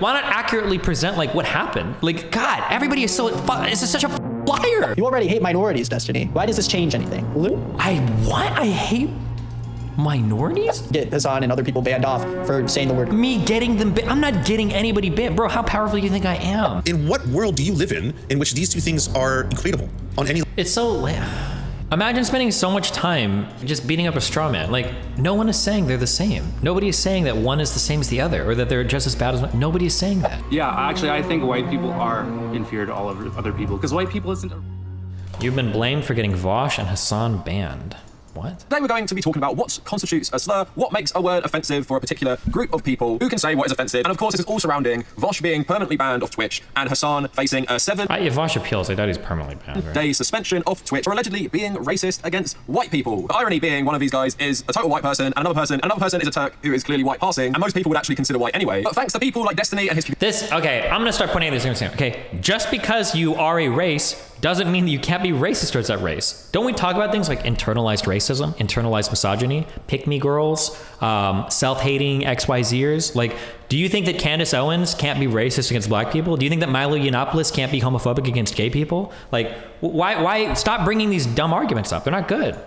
Why not accurately present like what happened? Like, God, everybody is so, this is such a liar. You already hate minorities, Destiny. Why does this change anything? I hate minorities? Get Hasan and other people banned off for saying the word. Me getting them banned? I'm not getting anybody banned. Bro, how powerful do you think I am? In what world do you live in which these two things are equatable on any? It's so, imagine spending so much time just beating up a straw man. Like, no one is saying they're the same. Nobody is saying that one is the same as the other or that they're just as bad as one. Nobody is saying that. Yeah, actually, I think white people are inferior to all of other people because white people isn't. You've been blamed for getting Vaush and Hasan banned. What? Today we're going to be talking about what constitutes a slur, what makes a word offensive for a particular group of people, who can say what is offensive, and of course this is all surrounding Vaush being permanently banned off Twitch and Hasan facing a 7 If Vaush appeals, I doubt he's permanently banned, right? day suspension off Twitch for allegedly being racist against white people. The irony being one of these guys is a total white person, and another person is a Turk who is clearly white passing, and most people would actually consider white anyway. But thanks to people like Destiny and his... Okay, I'm gonna start putting this in. Okay, just because you are a race doesn't mean that you can't be racist towards that race. Don't we talk about things like internalized racism, internalized misogyny, pick-me girls, self-hating XYZers? Like, do you think that Candace Owens can't be racist against black people? Do you think that Milo Yiannopoulos can't be homophobic against gay people? Like, why stop bringing these dumb arguments up? They're not good.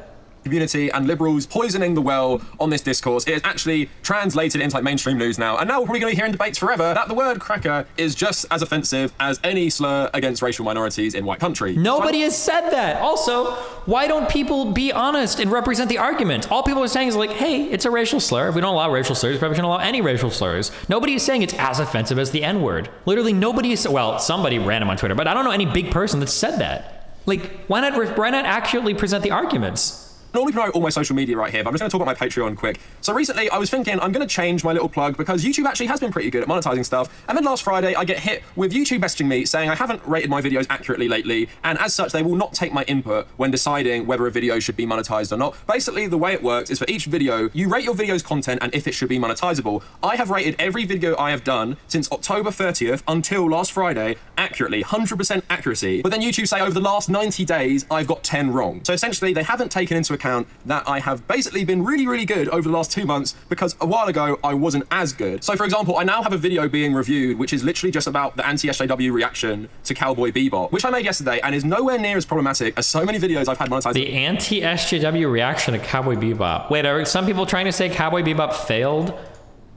Community and liberals poisoning the well on this discourse. It is actually translated into like mainstream news now, and now we're probably going to be hearing debates forever that the word cracker is just as offensive as any slur against racial minorities in white country. Nobody has said that. Also, why don't people be honest and represent the argument? All people are saying is like, hey, it's a racial slur. If we don't allow racial slurs, we probably shouldn't allow any racial slurs. Nobody is saying it's as offensive as the N-word. Literally nobody is, well, somebody random on Twitter, but I don't know any big person that said that. Like, why not accurately present the arguments? Normally promote all my social media right here, but I'm just going to talk about my Patreon quick. So recently I was thinking I'm going to change my little plug because YouTube actually has been pretty good at monetizing stuff. And then last Friday I get hit with YouTube messaging me saying I haven't rated my videos accurately lately, and as such they will not take my input when deciding whether a video should be monetized or not. Basically the way it works is for each video you rate your video's content and if it should be monetizable. I have rated every video I have done since October 30th until last Friday accurately, 100% accuracy. But then YouTube say over the last 90 days I've got 10 wrong. So essentially they haven't taken into account that I have basically been really, really good over the last 2 months because a while ago I wasn't as good. So for example, I now have a video being reviewed which is literally just about the anti-SJW reaction to Cowboy Bebop, which I made yesterday and is nowhere near as problematic as so many videos I've had monetized. The anti-SJW reaction to Cowboy Bebop. Wait, are some people trying to say Cowboy Bebop failed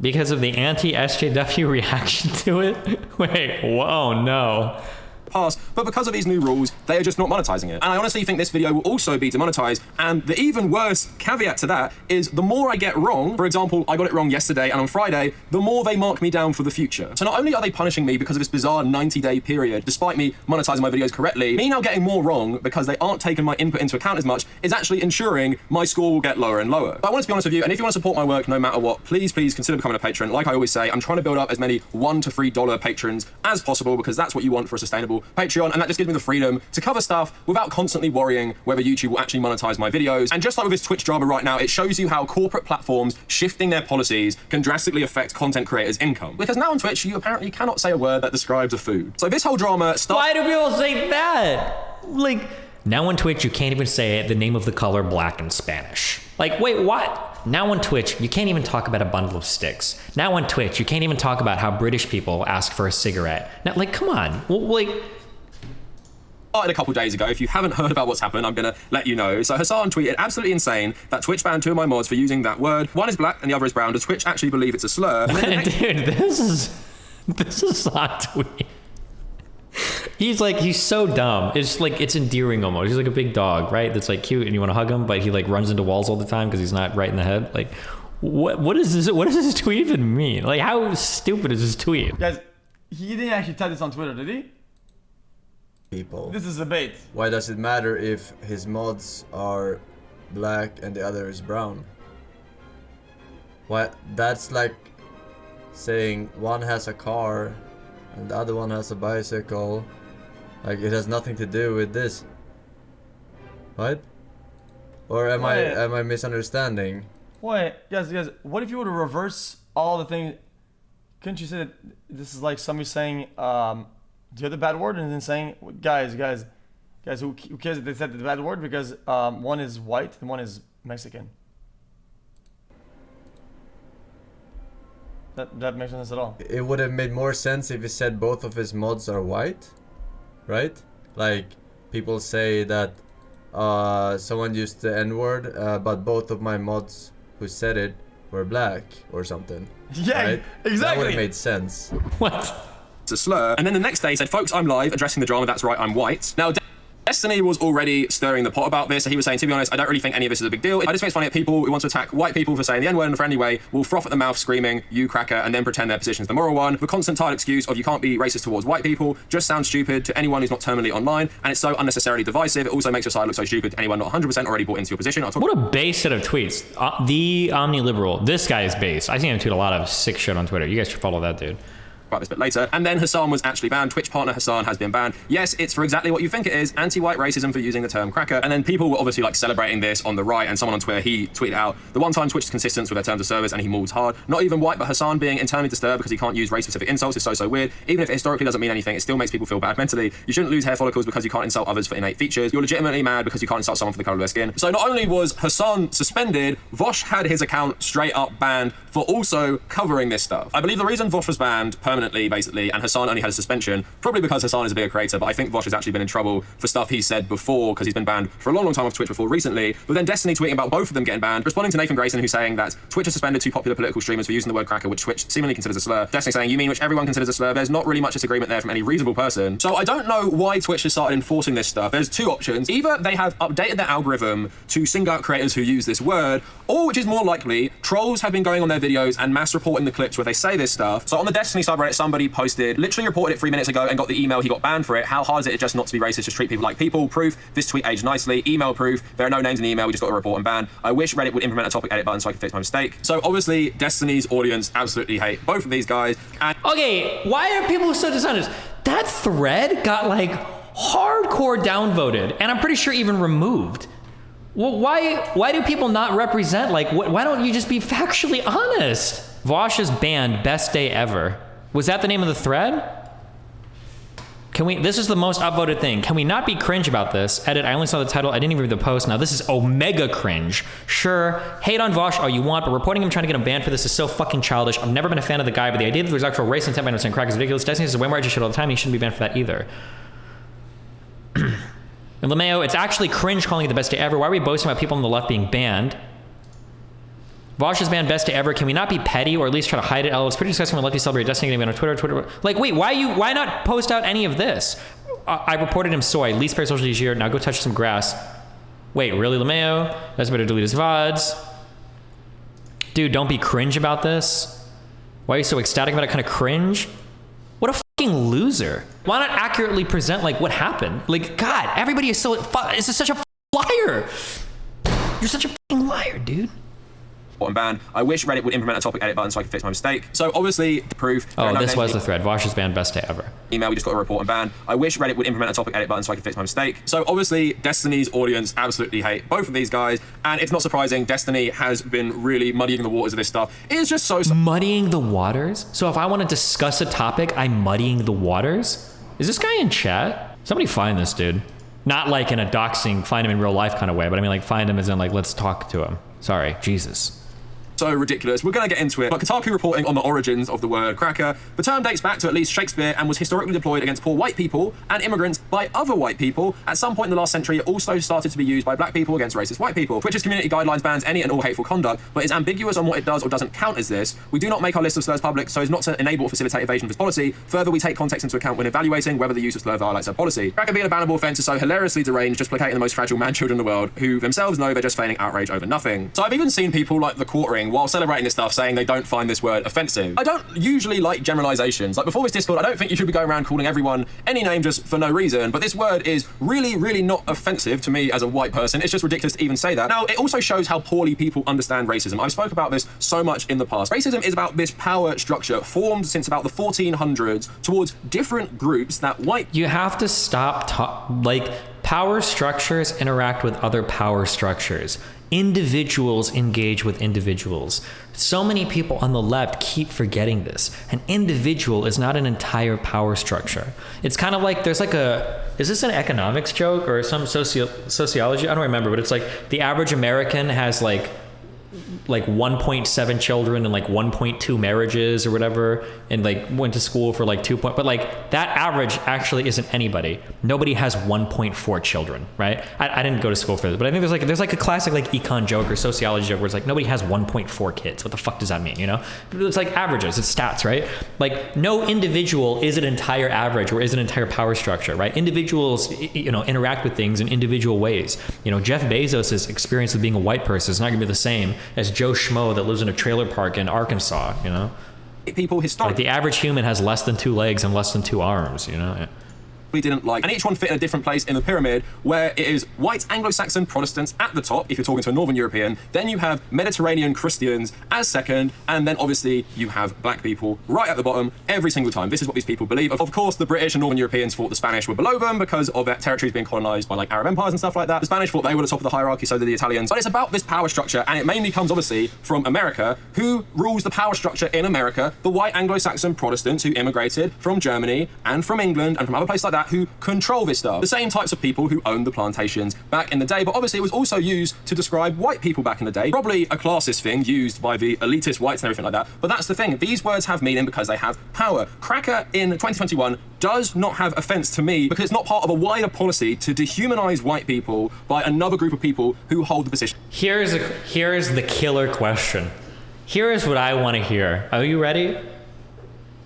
because of the anti-SJW reaction to it? Wait, whoa, no. Pass, but because of these new rules, they are just not monetizing it. And I honestly think this video will also be demonetized. And the even worse caveat to that is the more I get wrong, for example, I got it wrong yesterday and on Friday, the more they mark me down for the future. So not only are they punishing me because of this bizarre 90-day period, despite me monetizing my videos correctly, me now getting more wrong because they aren't taking my input into account as much is actually ensuring my score will get lower and lower. But I want to be honest with you, and if you want to support my work no matter what, please consider becoming a patron. Like I always say, I'm trying to build up as many $1 to $3 patrons as possible because that's what you want for a sustainable Patreon, and that just gives me the freedom to cover stuff without constantly worrying whether YouTube will actually monetize my videos. And just like with this Twitch drama right now, it shows you how corporate platforms shifting their policies can drastically affect content creators' income. Because now on Twitch, you apparently cannot say a word that describes a food. So this whole drama starts— Why do people say that? Like, now on Twitch, you can't even say the name of the color black in Spanish. Like, wait, what? Now on Twitch, you can't even talk about a bundle of sticks. Now on Twitch, you can't even talk about how British people ask for a cigarette. Now, like, come on. Like, a couple days ago. If you haven't heard about what's happened, I'm gonna let you know. So Hasan tweeted, absolutely insane that Twitch banned 2 of my mods for using that word. One is black and the other is brown. Does Twitch actually believe it's a slur? Dude, this is not tweet. He's so dumb. It's like, it's endearing almost. He's like a big dog, right? That's like cute and you want to hug him, but he like runs into walls all the time because he's not right in the head. Like, what is this? What does this tweet even mean? Like, how stupid is this tweet? Guys, he didn't actually type this on Twitter, did he? People. This is a bait. Why does it matter if his mods are black and the other is brown? What? That's like saying one has a car and the other one has a bicycle. Like, it has nothing to do with this. What? Or am I misunderstanding? Wait, guys, what if you were to reverse all the things? Couldn't you say that this is like somebody saying the other bad word and then saying, guys, who cares if they said the bad word because one is white and one is Mexican? That makes no sense at all. It would have made more sense if he said both of his mods are white, right? Like people say that someone used the N-word, but both of my mods who said it were black or something. Yeah, right? exactly. That would have made sense. What? It's a slur. And then the next day he said, folks, I'm live, addressing the drama, that's right, I'm white. Now, Destiny was already stirring the pot about this. So he was saying, to be honest, I don't really think any of this is a big deal. I just think it's funny that people who want to attack white people for saying the N-word in a friendly way will froth at the mouth screaming, you cracker, and then pretend their position's the moral one. The constant tired excuse of you can't be racist towards white people just sounds stupid to anyone who's not terminally online, and it's so unnecessarily divisive. It also makes your side look so stupid to anyone not 100% already bought into your position. What a base set of tweets. The omni-liberal. This guy is base. I see him tweet a lot of sick shit on Twitter. You guys should follow that dude. About this bit later. And then Hasan was actually banned. Twitch partner Hasan has been banned. Yes, it's for exactly what you think it is, anti-white racism for using the term cracker. And then people were obviously like celebrating this on the right, and someone on Twitter, he tweeted out, the one time Twitch is consistent with their terms of service and he moves hard. Not even white, but Hasan being internally disturbed because he can't use race-specific insults is so weird. Even if it historically doesn't mean anything, it still makes people feel bad mentally. You shouldn't lose hair follicles because you can't insult others for innate features. You're legitimately mad because you can't insult someone for the color of their skin. So not only was Hasan suspended, Vaush had his account straight up banned for also covering this stuff. I believe the reason Vaush was banned permanently, basically, and Hasan only had a suspension, probably because Hasan is a bigger creator, but I think Vaush has actually been in trouble for stuff he said before, because he's been banned for a long time off Twitch before recently. But then Destiny tweeting about both of them getting banned, responding to Nathan Grayson, who's saying that Twitch has suspended two popular political streamers for using the word cracker, which Twitch seemingly considers a slur. Destiny saying, you mean which everyone considers a slur? There's not really much disagreement there from any reasonable person. So I don't know why Twitch has started enforcing this stuff. There's two options. Either they have updated their algorithm to single out creators who use this word, or, which is more likely, trolls have been going on their videos and mass reporting the clips where they say this stuff. So on the Destiny subreddit, somebody posted, literally reported it 3 minutes ago and got the email he got banned for it. How hard is it just not to be racist, just treat people like people? Proof, this tweet aged nicely. Email proof, there are no names in the email, we just got a report and ban. I wish Reddit would implement a topic edit button so I could fix my mistake. So obviously Destiny's audience absolutely hate both of these guys. And Okay, why are people so dishonest? That thread got like hardcore downvoted, and I'm pretty sure even removed. Well, why do people not represent, like, why don't you just be factually honest? Vaush is banned, best day ever. Was that the name of the thread? This is the most upvoted thing. Can we not be cringe about this? Edit, I only saw the title, I didn't even read the post. Now this is omega cringe. Sure, hate on Vaush all you want, but reporting him trying to get him banned for this is so fucking childish. I've never been a fan of the guy, but the idea that there's actual race intent behind him saying crack is ridiculous. Destiny says way more edgy shit all the time, he shouldn't be banned for that either. And LeMayo, it's actually cringe calling it the best day ever. Why are we boasting about people on the left being banned? Vaush is banned, best day ever. Can we not be petty or at least try to hide it? It's pretty disgusting when lefty celebrate Destiny getting banned on Twitter. Like, wait, why not post out any of this? I reported him soy, least pair social this year. Now go touch some grass. Wait, really, LeMayo? That's better delete his VODs. Dude, don't be cringe about this. Why are you so ecstatic about it? Kind of cringe? What a fucking loser. Why not accurately present like what happened? Like, God, everybody is so, this is such a liar. You're such a fucking liar, dude. And ban. I wish Reddit would implement a topic edit button so I could fix my mistake. So obviously, the proof. Oh, this was the thread. Vaush is banned, best day ever. Email, we just got a report and ban. I wish Reddit would implement a topic edit button so I could fix my mistake. So obviously, Destiny's audience absolutely hate both of these guys, and it's not surprising. Destiny has been really muddying the waters of this stuff. It is just so muddying the waters. So if I want to discuss a topic, I'm muddying the waters. Is this guy in chat? Somebody find this dude. Not like in a doxing, find him in real life kind of way, but I mean like find him as in like let's talk to him. Sorry, Jesus. So ridiculous. We're going to get into it. But Kotaku reporting on the origins of the word cracker. The term dates back to at least Shakespeare and was historically deployed against poor white people and immigrants by other white people. At some point in the last century, it also started to be used by black people against racist white people. Twitch's community guidelines bans any and all hateful conduct, but is ambiguous on what it does or doesn't count as this. We do not make our list of slurs public so as not to enable or facilitate evasion of this policy. Further, we take context into account when evaluating whether the use of slur violates our policy. Cracker being a bannable offense is so hilariously deranged, just placating the most fragile man-children in the world, who themselves know they're just feigning outrage over nothing. So I've even seen people like the Quartering, while celebrating this stuff, saying they don't find this word offensive. I don't usually like generalizations. Like before this Discord, I don't think you should be going around calling everyone any name just for no reason, but this word is really not offensive to me as a white person. It's just ridiculous to even say that. Now, it also shows how poorly people understand racism. I've spoke about this so much in the past. Racism is about this power structure formed since about the 1400s towards different groups that white... You have to stop, power structures interact with other power structures. Individuals engage with individuals. So many people on the left keep forgetting this. An individual is not an entire power structure. It's kind of like there's like is this an economics joke or some sociology? I don't remember, but it's like the average American has like like 1.7 children and like 1.2 marriages or whatever, and like went to school for like 2 but like that average actually isn't anybody. Nobody has 1.4 children, right? I didn't go to school for this, but I think there's like a classic like econ joke or sociology joke where it's like nobody has 1.4 kids. What the fuck does that mean? You know, it's like averages, it's stats, right? Like no individual is an entire average or is an entire power structure, right? Individuals, you know, interact with things in individual ways. You know, Jeff Bezos' experience with being a white person is not gonna be the same as Joe Schmo that lives in a trailer park in Arkansas, you know? People historically. Like the average human has less than 2 legs and less than 2 arms, you know? Didn't like, and each one fit in a different place in the pyramid, where it is white Anglo-Saxon Protestants at the top if you're talking to a Northern European, then you have Mediterranean Christians as second, and then obviously you have black people right at the bottom every single time. This is what these people believe. Of course, the British and Northern Europeans thought the Spanish were below them because of their territories being colonized by like Arab empires and stuff like that. The Spanish thought they were the top of the hierarchy, so did the Italians. But it's about this power structure, and it mainly comes obviously from America. Who rules the power structure in America? The white Anglo-Saxon Protestants who immigrated from Germany and from England and from other places like that, who control this stuff. The same types of people who owned the plantations back in the day, but obviously it was also used to describe white people back in the day. Probably a classist thing used by the elitist whites and everything like that, but that's the thing. These words have meaning because they have power. Cracker in 2021 does not have offense to me because it's not part of a wider policy to dehumanize white people by another group of people who hold the position. Here's the killer question. Here is what I want to hear. Are you ready?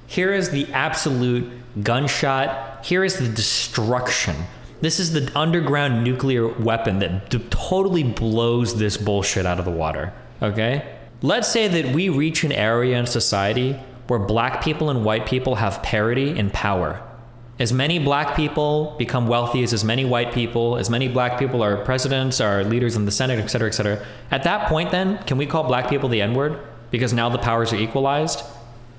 Here is the absolute gunshot. Here is the destruction. This is the underground nuclear weapon that totally blows this bullshit out of the water, okay? Let's say that we reach an area in society where black people and white people have parity in power. As many black people become wealthy as many white people, as many black people are presidents, are leaders in the Senate, et cetera, et cetera. At that point then, can we call black people the N-word? Because now the powers are equalized?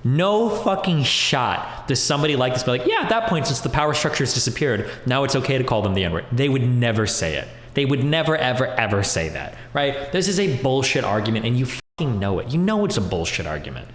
No fucking shot does somebody like this be like, yeah, at that point, since the power structure has disappeared, now it's okay to call them the N-word. They would never say it. They would never, ever, ever say that, right? This is a bullshit argument, and you fucking know it. You know it's a bullshit argument.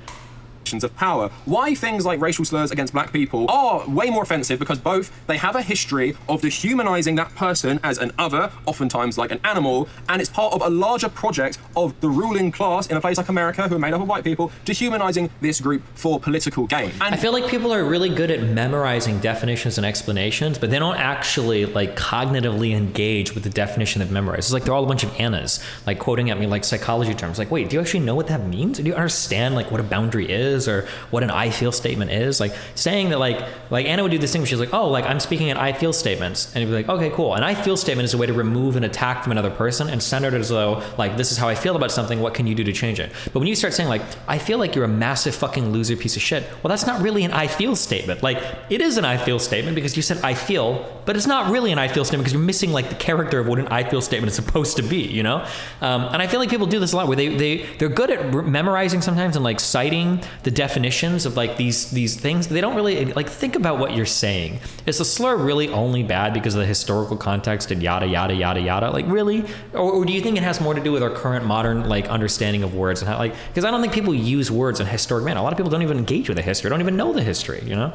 Of power. Why things like racial slurs against black people are way more offensive because both they have a history of dehumanizing that person as an other, oftentimes like an animal, and it's part of a larger project of the ruling class in a place like America who are made up of white people, dehumanizing this group for political gain. And I feel like people are really good at memorizing definitions and explanations, but they don't actually like cognitively engage with the definition they've memorized. It's like they're all a bunch of Annas, like quoting at me like psychology terms. Like, wait, do you actually know what that means? Do you understand like what a boundary is? Or what an I feel statement is? Like saying that like Anna would do this thing where she's like, oh, like I'm speaking in I feel statements, and you'd be like, okay, cool. An I feel statement is a way to remove an attack from another person and center it as though like this is how I feel about something, what can you do to change it? But when you start saying like I feel like you're a massive fucking loser piece of shit, well, that's not really an I feel statement. Like it is an I feel statement because you said I feel, but it's not really an I feel statement because you're missing like the character of what an I feel statement is supposed to be, you know? And I feel like people do this a lot where they're good at memorizing sometimes and like citing the definitions of like these things. They don't really like think about what you're saying. Is the slur really only bad because of the historical context and yada yada yada yada? Like really, or do you think it has more to do with our current modern like understanding of words and how like? Because I don't think people use words in a historic manner. A lot of people don't even engage with the history. Don't even know the history. You know.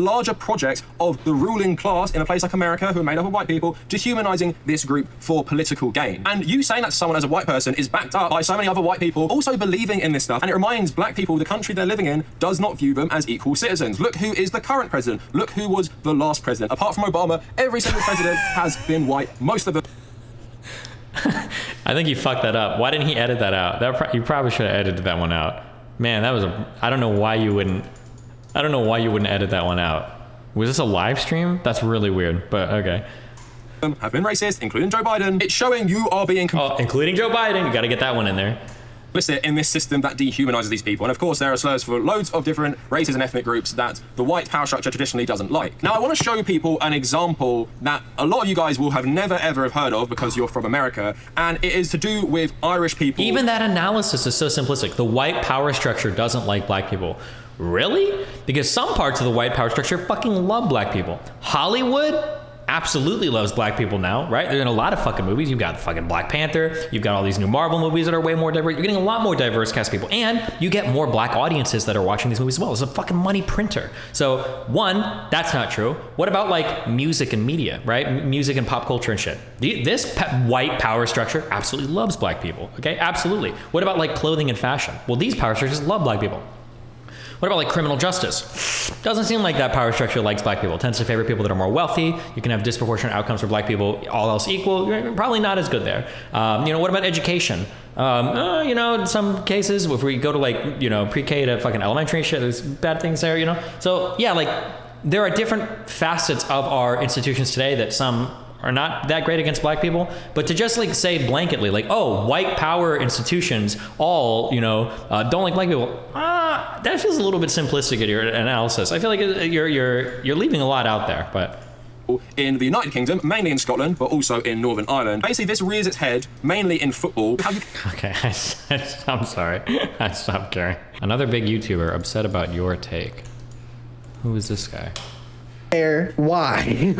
Larger project of the ruling class in a place like America who are made up of white people, dehumanizing this group for political gain. And you saying that to someone as a white person is backed up by so many other white people also believing in this stuff, and it reminds black people the country they're living in does not view them as equal citizens. Look who is the current president. Look who was the last president. Apart from Obama, every single president has been white. Most of them. I think you fucked that up. Why didn't he edit that out? You probably should have edited that one out. Man, that was I don't know why you wouldn't edit that one out. Was this a live stream? That's really weird, but okay. Have been racist, including Joe Biden. It's showing you are being including Joe Biden. You got to get that one in there. Complicit in this system that dehumanizes these people. And of course, there are slurs for loads of different races and ethnic groups that the white power structure traditionally doesn't like. Now, I want to show people an example that a lot of you guys will have never ever have heard of because you're from America, and it is to do with Irish people. Even that analysis is so simplistic. The white power structure doesn't like black people. Really? Because some parts of the white power structure fucking love black people. Hollywood? absolutely loves black people now, right? They're in a lot of fucking movies. You've got fucking Black Panther. You've got all these new Marvel movies that are way more diverse. You're getting a lot more diverse cast of people, and you get more black audiences that are watching these movies as well. It's a fucking money printer. So one, that's not true. What about like music and media, right? Music and pop culture and shit. This white power structure absolutely loves black people. Okay, absolutely. What about like clothing and fashion? Well, these power structures love black people. What about like criminal justice? Doesn't seem like that power structure likes black people. It tends to favor people that are more wealthy. You can have disproportionate outcomes for black people, all else equal. Probably not as good there. What about education? In some cases, if we go to like, pre-K to fucking elementary shit, there's bad things there, So yeah, like there are different facets of our institutions today that some are not that great against black people, but to just like say blanketly, like, oh, white power institutions all, don't like black people. That feels a little bit simplistic in your analysis. I feel like you're leaving a lot out there, but. In the United Kingdom, mainly in Scotland, but also in Northern Ireland. Basically, this rears its head mainly in football. Okay, I'm sorry. I stopped caring. Another big YouTuber upset about your take. Who is this guy? Care. Why?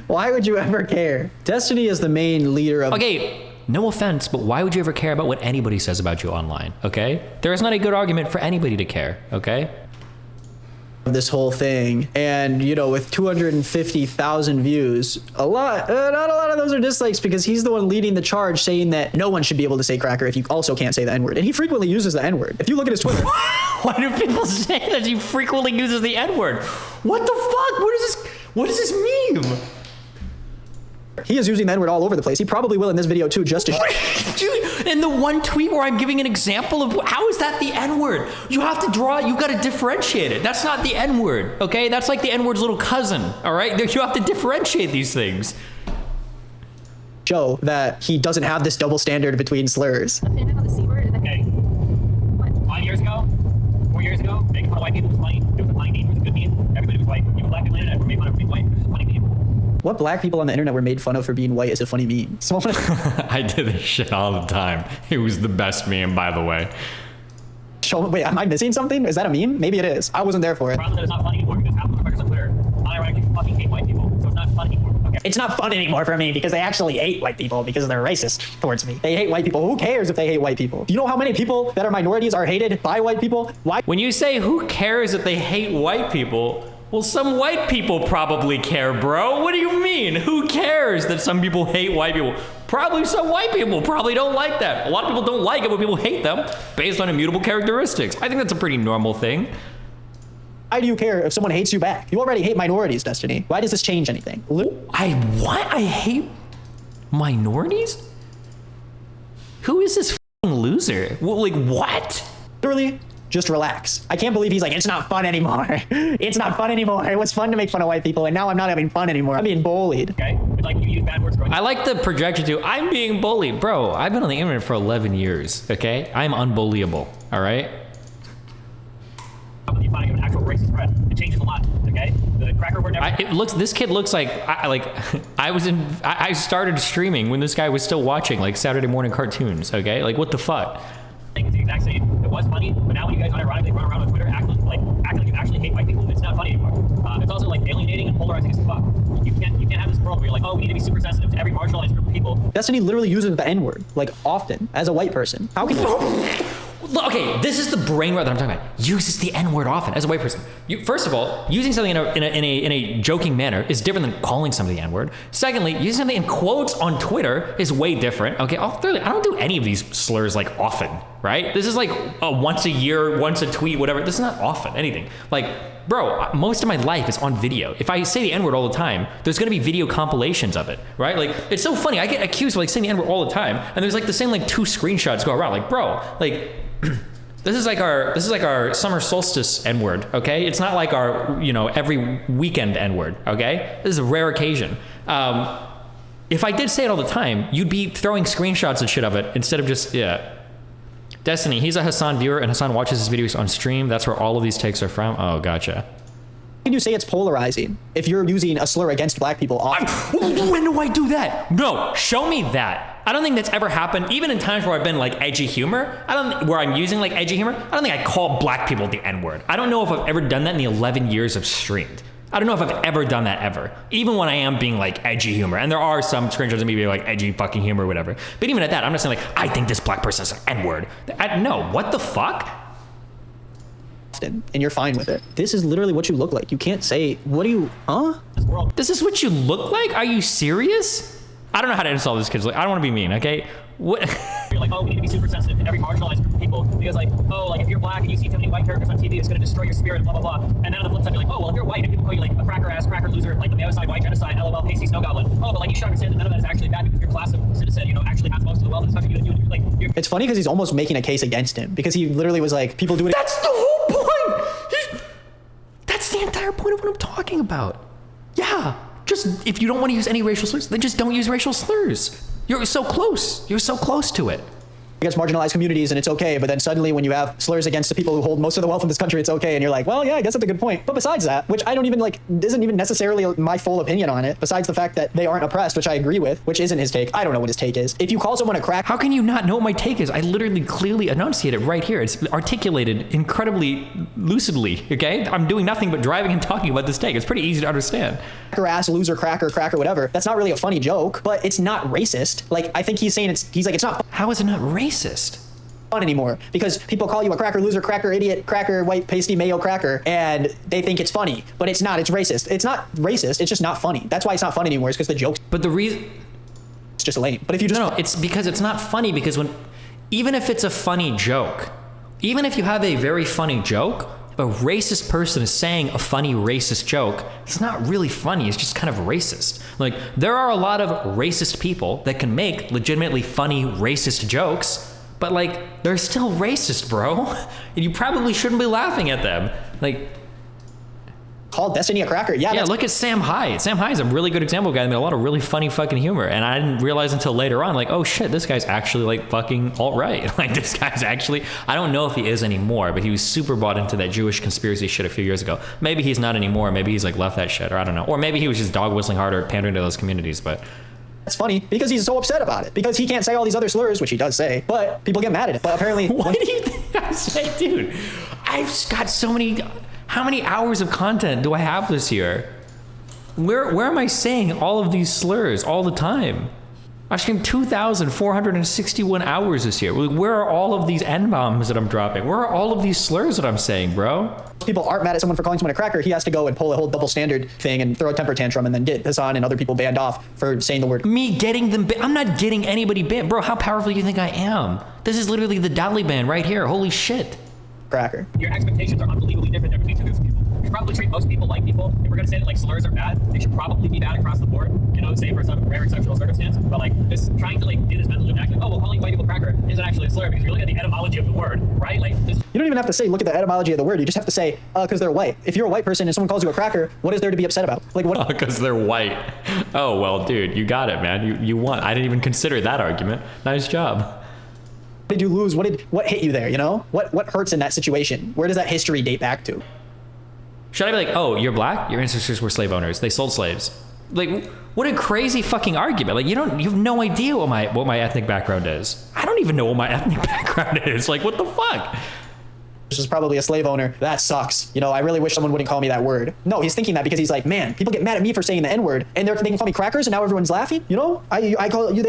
Why would you ever care? Destiny is the main leader of. Okay, no offense, but why would you ever care about what anybody says about you online? Okay, there is not a good argument for anybody to care. Okay. This whole thing, and with 250,000 views, not a lot of those are dislikes, because he's the one leading the charge saying that no one should be able to say cracker if you also can't say the N-word, and he frequently uses the N-word. If you look at his Twitter. Why do people say that he frequently uses the N-word? What the fuck? What does this mean? He is using the N-word all over the place. He probably will in this video too, just to. Dude, in the one tweet where I'm giving an example of how is that the N-word? You have to you got to differentiate it. That's not the N-word, okay? That's like the N-word's little cousin, all right? You have to differentiate these things. Show that he doesn't have this double standard between slurs. Okay. 5 years ago, 4 years ago, making fun of white people was funny. It was a funny meme. It was a good meme. Everybody was white. Even black people on the internet were made fun of being white. It was a funny meme. What black people on the internet were made fun of for being white is a funny meme. I did this shit all the time. It was the best meme, by the way. Wait, am I missing something? Is that a meme? Maybe it is. I wasn't there for it. The problem is that it's not funny anymore because half of the motherfuckers on Twitter unironically fucking hate white people. So it's not fun anymore. Okay. It's not fun anymore for me because they actually hate white people because they're racist towards me. They hate white people. Who cares if they hate white people? Do you know how many people that are minorities are hated by white people? Why? When you say who cares if they hate white people, well, some white people probably care, bro. What do you mean? Who cares that some people hate white people? Probably some white people probably don't like that. A lot of people don't like it when people hate them based on immutable characteristics. I think that's a pretty normal thing. Why do you care if someone hates you back? You already hate minorities, Destiny. Why does this change anything? I hate minorities? Who is this f***ing loser? Like, what? Literally, just relax. I can't believe he's like, it's not fun anymore. It's not fun anymore. It was fun to make fun of white people, and now I'm not having fun anymore. I'm being bullied. Okay? It's like you use bad words. I like the projection too. I'm being bullied. Bro, I've been on the internet for 11 years, okay? I'm unbullyable, all right? You find an actual racist threat. It changes a lot, okay? The cracker word never... This kid looks like, I started streaming when this guy was still watching, like, Saturday morning cartoons, okay? Like, what the fuck? It's the exact same. It was funny, but now when you guys unironically run around on Twitter acting like you actually hate white people, it's not funny anymore. It's also like alienating and polarizing as fuck. You can't have this world where you're like, oh, we need to be super sensitive to every marginalized group of people. Destiny literally uses the N-word, like, often, as a white person. How can you... Okay, this is the brain rot that I'm talking about. Uses the N-word often as a white person. First of all, using something in a joking manner is different than calling something the N-word. Secondly, using something in quotes on Twitter is way different. Okay, thirdly, I don't do any of these slurs like often, right? This is like once a year, once a tweet, whatever. This is not often anything. Like, bro, most of my life is on video. If I say the N-word all the time, there's gonna be video compilations of it, right? Like, it's so funny. I get accused of like saying the N-word all the time, and there's like the same like 2 screenshots go around. Like, bro, like. This is like our summer solstice N-word, okay? It's not like our, every weekend N-word, okay? This is a rare occasion. If I did say it all the time, you'd be throwing screenshots and shit of it instead of just, yeah. Destiny, he's a Hasan viewer and Hasan watches his videos on stream. That's where all of these takes are from. Oh, gotcha. Can you say it's polarizing if you're using a slur against black people often? When do I do that? No, show me that. I don't think that's ever happened, even in times where I've been like edgy humor. Where I'm using like edgy humor. I don't think I call black people the N-word. I don't know if I've ever done that in the 11 years I've streamed. I don't know if I've ever done that ever. Even when I am being like edgy humor, and there are some screenshots of me being like edgy fucking humor or whatever. But even at that, I'm just saying like, I think this black person is an N-word. No, what the fuck? And you're fine with it. This is literally what you look like. You can't say, what do you, huh? This is what you look like? Are you serious? I don't know how to insult this kid. Like, I don't want to be mean, okay? What? You're like, oh, we need to be super sensitive to every marginalized people because, like, oh, like if you're black and you see too many white characters on TV, it's going to destroy your spirit, blah blah blah. And then on the flip side, you're like, oh, well, if you're white and people call you like a cracker ass, cracker loser, like the other side, white genocide, LOL, pasty snow goblin. Oh, but like you should understand that none of that is actually bad because your class of citizen, you know, actually has most of the wealth in this country. It's funny because he's almost making a case against him because he literally was like, people do it. That's the whole point. That's the entire point of what I'm talking about. Yeah, just if you don't want to use any racial slurs, then just don't use racial slurs. You're so close. You're so close to it. Against marginalized communities and it's okay, but then suddenly when you have slurs against the people who hold most of the wealth in this country, it's okay, and you're like, well, yeah, I guess that's a good point. But besides that, which I don't even like, isn't even necessarily my full opinion on it, besides the fact that they aren't oppressed, which I agree with, which isn't his take. I don't know what his take is. If you call someone a crack, how can you not know what my take is? I literally clearly enunciate it right here. It's articulated incredibly lucidly, okay? I'm doing nothing but driving and talking about this take. It's pretty easy to understand. Cracker ass, loser, cracker, whatever. That's not really a funny joke, but it's not racist. Like, I think he's saying he's like, it's not. How is it not racist? Anymore because people call you a cracker, loser, cracker, idiot, cracker, white, pasty, mayo, cracker, and they think it's funny, but it's not. It's racist. It's not racist. It's just not funny. That's why it's not funny anymore. It's because the jokes. But the reason it's just lame. But if you just no, it's because it's not funny because even if it's a funny joke, even if you have a very funny joke, if a racist person is saying a funny racist joke, it's not really funny. It's just kind of racist. Like there are a lot of racist people that can make legitimately funny racist jokes. But like, they're still racist, bro. And you probably shouldn't be laughing at them. Like, call Destiny a cracker. Yeah, look at Sam Hyde. Sam Hyde's a really good example of a guy that made a lot of really funny fucking humor. And I didn't realize until later on, like, oh shit, this guy's actually like fucking alt-right. Like this guy's actually, I don't know if he is anymore, but he was super bought into that Jewish conspiracy shit a few years ago. Maybe he's not anymore. Maybe he's like left that shit, or I don't know. Or maybe he was just dog whistling hard or pandering to those communities, but. It's funny because he's so upset about it. Because he can't say all these other slurs, which he does say, but people get mad at it. But apparently... What do you think I say? Dude, I've got so many... How many hours of content do I have this year? Where am I saying all of these slurs all the time? I streamed 2,461 hours this year. Where are all of these N-bombs that I'm dropping? Where are all of these slurs that I'm saying, bro? People aren't mad at someone for calling someone a cracker. He has to go and pull a whole double standard thing and throw a temper tantrum and then get Hasan and other people banned off for saying the word. Me getting them I'm not getting anybody banned. Bro, how powerful do you think I am? This is literally the Taliban right here. Holy shit. Cracker. Your expectations are unbelievably different there between two people. You should probably treat most people like people. If we're gonna say that like slurs are bad, they should probably be bad across the board. You know, say for some rare exceptional circumstance. But like just trying to like do this mental gymnastics, like, oh well, calling white people cracker isn't actually a slur because you're looking at the etymology of the word, right? Like this. You don't even have to say look at the etymology of the word. You just have to say because they're white. If you're a white person and someone calls you a cracker, what is there to be upset about? Like what? Because they're white. Oh well, dude, you got it, man. You won. I didn't even consider that argument. Nice job. Did you lose? What hit you there? You know what hurts in that situation? Where does that history date back to? Should I be like, oh, you're black? Your ancestors were slave owners. They sold slaves. Like, what a crazy fucking argument. Like, you have no idea what my ethnic background is. I don't even know what my ethnic background is. Like, what the fuck? This is probably a slave owner. That sucks. You know, I really wish someone wouldn't call me that word. No, he's thinking that because he's like, man, people get mad at me for saying the N-word and they can call me crackers and now everyone's laughing. You know, they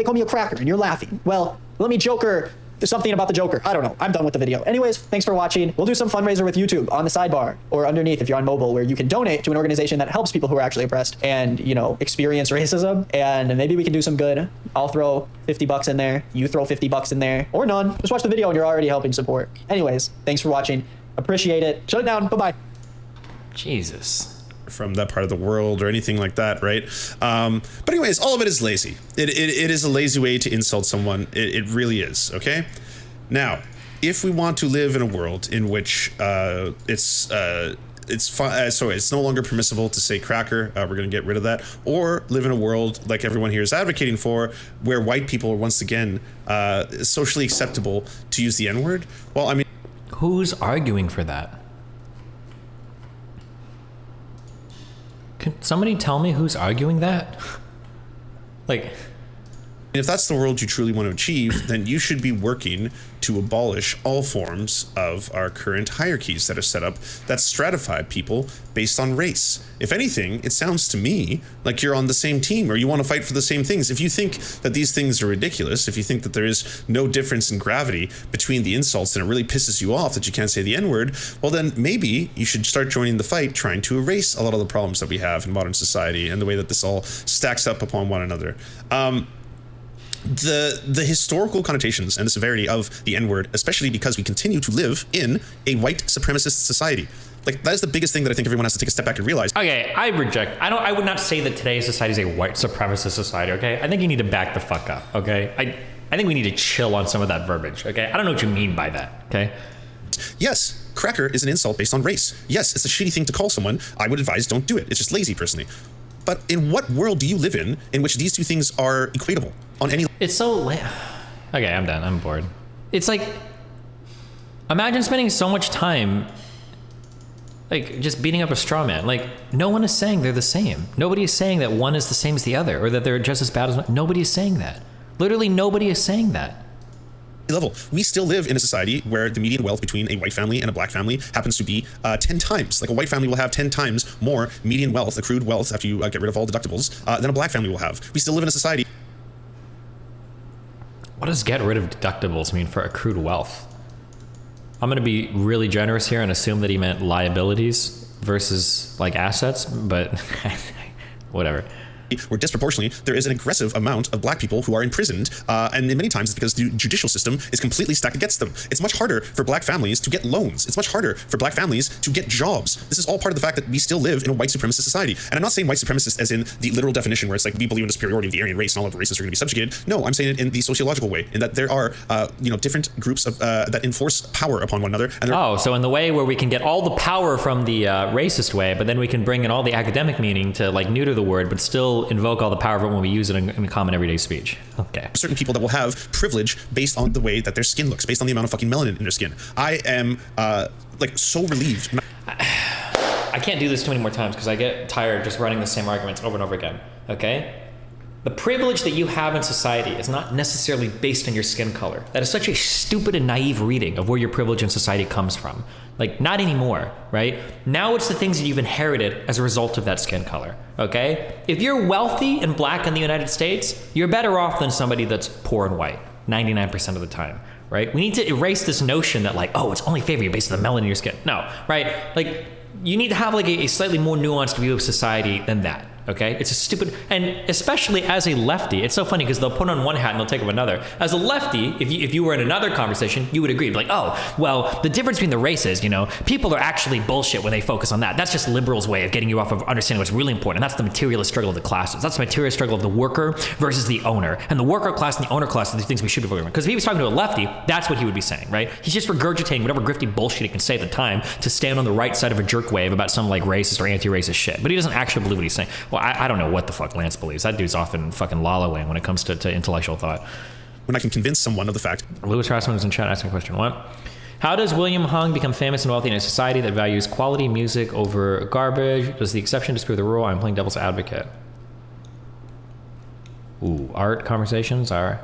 call me a cracker and you're laughing. Well, let me Joker. There's something about the Joker. I don't know. I'm done with the video. Anyways, thanks for watching. We'll do some fundraiser with YouTube on the sidebar or underneath if you're on mobile where you can donate to an organization that helps people who are actually oppressed and, you know, experience racism. And maybe we can do some good. I'll throw 50 bucks in there. You throw 50 bucks in there or none. Just watch the video and you're already helping support. Anyways, thanks for watching. Appreciate it. Shut it down. Bye-bye. Jesus. From that part of the world or anything like that, right? But anyways, all of it is lazy. It is a lazy way to insult someone. It really is, okay? Now, if we want to live in a world in which it's no longer permissible to say cracker, we're going to get rid of that, or live in a world like everyone here is advocating for, where white people are once again socially acceptable to use the N-word. Well, I mean, who's arguing for that? Can somebody tell me who's arguing that? Like, If that's the world you truly want to achieve, then you should be working to abolish all forms of our current hierarchies that are set up that stratify people based on race. If anything, it sounds to me like you're on the same team or you want to fight for the same things. If you think that these things are ridiculous, if you think that there is no difference in gravity between the insults and it really pisses you off that you can't say the N-word, well then maybe you should start joining the fight trying to erase a lot of the problems that we have in modern society and the way that this all stacks up upon one another. The historical connotations and the severity of the N-word, especially because we continue to live in a white supremacist society. Like, that is the biggest thing that I think everyone has to take a step back and realize. Okay, I reject. I would not say that today's society is a white supremacist society, okay? I think you need to back the fuck up, okay? I think we need to chill on some of that verbiage, okay? I don't know what you mean by that, okay? Yes, cracker is an insult based on race. Yes, it's a shitty thing to call someone. I would advise don't do it. It's just lazy, personally. But in what world do you live in which these two things are equatable on any... It's so okay, I'm done. I'm bored. It's like, imagine spending so much time like just beating up a straw man. Like, no one is saying they're the same. Nobody is saying that one is the same as the other or that they're just as bad as one. Nobody is saying that. Literally nobody is saying that. Level. We still live in a society where the median wealth between a white family and a black family happens to be 10 times. Like, a white family will have 10 times more median wealth, accrued wealth, after you get rid of all deductibles, than a black family will have. We still live in a society. What does get rid of deductibles mean for accrued wealth? I'm going to be really generous here and assume that he meant liabilities versus like assets, but whatever. Where disproportionately there is an aggressive amount of black people who are imprisoned, and many times it's because the judicial system is completely stacked against them. It's much harder for black families to get loans. It's much harder for black families to get jobs. This is all part of the fact that we still live in a white supremacist society. And I'm not saying white supremacist as in the literal definition where it's like we believe in the superiority of the Aryan race and all of the races are going to be subjugated. No, I'm saying it in the sociological way, in that there are different groups of that enforce power upon one another. And so in the way where we can get all the power from the racist way, but then we can bring in all the academic meaning to like neuter the word, but still invoke all the power of it when we use it in common everyday speech. Okay. Certain people that will have privilege based on the way that their skin looks, based on the amount of fucking melanin in their skin. I am like so relieved. I can't do this too many more times because I get tired just running the same arguments over and over again. Okay? The privilege that you have in society is not necessarily based on your skin color. That is such a stupid and naive reading of where your privilege in society comes from. Like, not anymore, right? Now it's the things that you've inherited as a result of that skin color, okay? If you're wealthy and black in the United States, you're better off than somebody that's poor and white, 99% of the time, right? We need to erase this notion that like, oh, it's only favor you based on the melanin in your skin. No, right? Like, you need to have like a slightly more nuanced view of society than that. Okay, it's a stupid, and especially as a lefty, it's so funny because they'll put on one hat and they'll take up another. As a lefty, if you were in another conversation, you would agree, like, oh, well, the difference between the races, people are actually bullshit when they focus on that. That's just liberals' way of getting you off of understanding what's really important, and that's the materialist struggle of the classes. That's the materialist struggle of the worker versus the owner, and the worker class and the owner class are the things we should be focusing on. Because if he was talking to a lefty, that's what he would be saying, right? He's just regurgitating whatever grifty bullshit he can say at the time to stand on the right side of a jerk wave about some like racist or anti-racist shit, but he doesn't actually believe what he's saying. Well, I don't know what the fuck Lance believes. That dude's often fucking la-la-land when it comes to intellectual thought. When I can convince someone of the fact. Louis Rassman is in chat asking a question. What? How does William Hung become famous and wealthy in a society that values quality music over garbage? Does the exception disprove the rule? I'm playing devil's advocate. Ooh, art conversations are...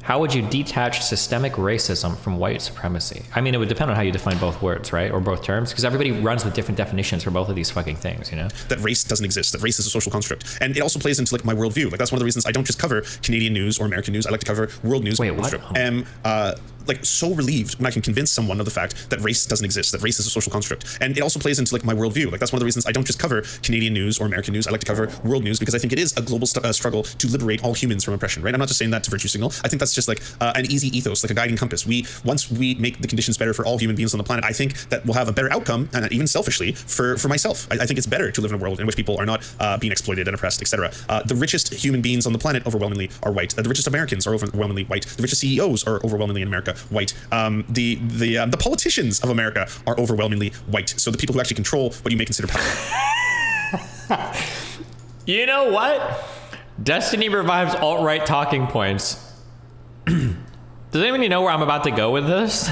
How would you detach systemic racism from white supremacy? I mean, it would depend on how you define both words, right? Or both terms, because everybody runs with different definitions for both of these fucking things, That race doesn't exist, that race is a social construct. And it also plays into like my worldview. Like, that's one of the reasons I don't just cover Canadian news or American news. I like to cover world news. Wait, what? I'm like so relieved when I can convince someone of the fact that race doesn't exist, that race is a social construct. And it also plays into like my worldview. Like, that's one of the reasons I don't just cover Canadian news or American news. I like to cover world news because I think it is a global struggle to liberate all humans from oppression, right? I'm not just saying that to virtue signal. I think that's just like an easy ethos, like a guiding compass. Once we make the conditions better for all human beings on the planet, I think that we'll have a better outcome, and even selfishly for myself. I think it's better to live in a world in which people are not being exploited and oppressed, etc. The richest human beings on the planet overwhelmingly are white. The richest Americans are overwhelmingly white. The richest CEOs are overwhelmingly in America white. The politicians of America are overwhelmingly white. So the people who actually control what you may consider power. You know what? Destiny revives alt-right talking points. Does anybody know where I'm about to go with this?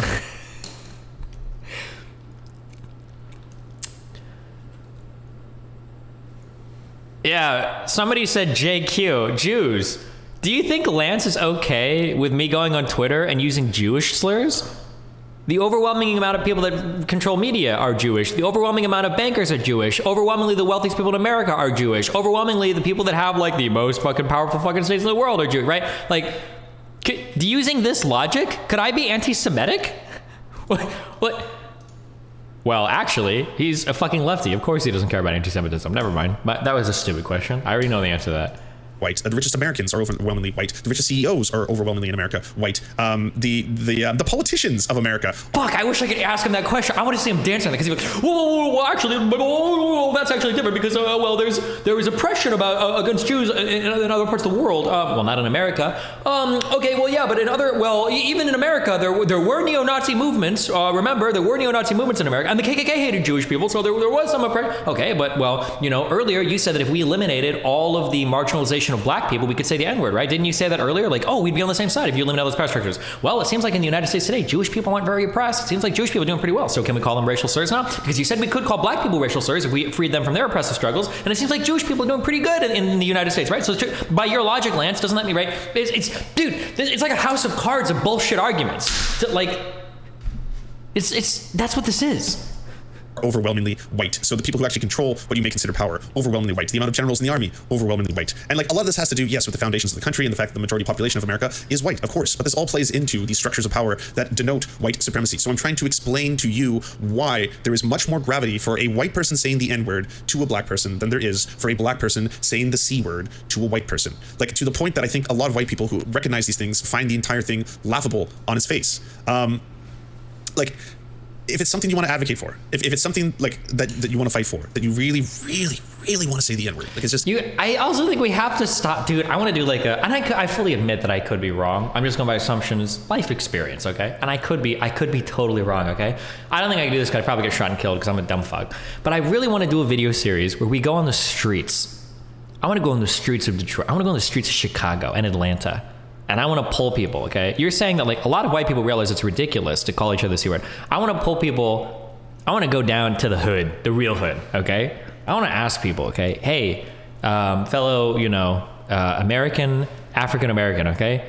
Yeah, somebody said JQ, Jews. Do you think Lance is okay with me going on Twitter and using Jewish slurs? The overwhelming amount of people that control media are Jewish. The overwhelming amount of bankers are Jewish. Overwhelmingly, the wealthiest people in America are Jewish. Overwhelmingly, the people that have like the most fucking powerful fucking states in the world are Jewish, right? Like, using this logic, could I be anti-Semitic? What? Well, actually, he's a fucking lefty. Of course he doesn't care about anti-Semitism. Never mind. But that was a stupid question. I already know the answer to that. White. The richest Americans are overwhelmingly white. The richest CEOs are overwhelmingly in America white. The politicians of America. Fuck! I wish I could ask him that question. I want to see him dance on that because he's like, whoa, actually, that's actually different because there was oppression against Jews in other parts of the world. Well, not in America. Okay, well, yeah, but even in America, there were neo-Nazi movements. Remember, there were neo-Nazi movements in America, and the KKK hated Jewish people, so there was some oppression. Okay, but earlier you said that if we eliminated all of the marginalization of black people, we could say the N-word, right? Didn't you say that earlier? Like, we'd be on the same side if you eliminate all those power structures. Well, it seems like in the United States today, Jewish people aren't very oppressed. It seems like Jewish people are doing pretty well. So can we call them racial slurs now? Because you said we could call black people racial slurs if we freed them from their oppressive struggles. And it seems like Jewish people are doing pretty good in the United States, right? So by your logic, Lance, doesn't that mean, right? It's like a house of cards of bullshit arguments. That's what this is. Overwhelmingly white. So the people who actually control what you may consider power, overwhelmingly white. The amount of generals in the army, overwhelmingly white. And like a lot of this has to do, yes, with the foundations of the country and the fact that the majority population of America is white, of course. But this all plays into the structures of power that denote white supremacy. So I'm trying to explain to you why there is much more gravity for a white person saying the N-word to a black person than there is for a black person saying the C-word to a white person. Like, to the point that I think a lot of white people who recognize these things find the entire thing laughable on its face. If it's something you want to advocate for, if it's something like that you want to fight for, that you really, really, really want to say the N-word, like it's just. I also think we have to stop, dude. I want to do and I fully admit that I could be wrong. I'm just going by assumptions, life experience, okay? And I could be totally wrong, okay? I don't think I can do this because I'd probably get shot and killed because I'm a dumb fuck. But I really want to do a video series where we go on the streets. I want to go on the streets of Detroit. I want to go on the streets of Chicago and Atlanta. And I want to pull people, okay? You're saying that like a lot of white people realize it's ridiculous to call each other the C-word. I want to pull people, I want to go down to the hood, the real hood, okay? I want to ask people, okay? Hey, fellow, American, African-American, okay?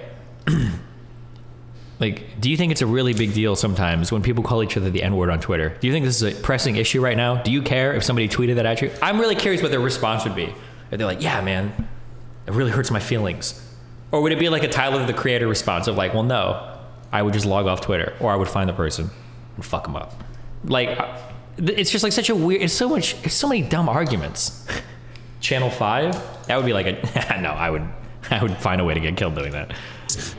Like, do you think it's a really big deal sometimes when people call each other the N-word on Twitter? Do you think this is a pressing issue right now? Do you care if somebody tweeted that at you? I'm really curious what their response would be. If they're like, yeah, man, it really hurts my feelings. Or would it be like a Tyler, the Creator response of like, well, no, I would just log off Twitter, or I would find the person and fuck them up. Like, it's just like such a weird, it's so many dumb arguments. Channel 5, that would be like no, I would find a way to get killed doing that.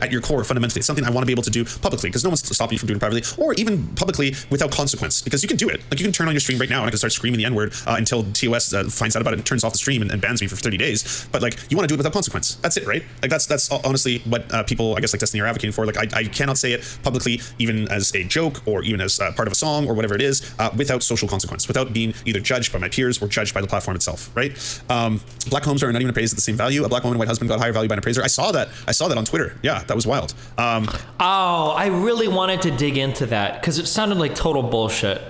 At your core, fundamentally, it's something I want to be able to do publicly, because no one's stopping you from doing it privately, or even publicly without consequence, because you can do it. Like, you can turn on your stream right now and I can start screaming the N-word until TOS finds out about it and turns off the stream and bans me for 30 days. But like, you want to do it without consequence. That's it, right? Like, that's honestly what people, I guess, like Destiny are advocating for. Like, I cannot say it publicly, even as a joke or even as part of a song or whatever it is, without social consequence, without being either judged by my peers or judged by the platform itself, right? Black homes are not even appraised at the same value. A black woman and white husband got higher value by an appraiser. I saw that on Twitter. Yeah, that was wild. I really wanted to dig into that because it sounded like total bullshit.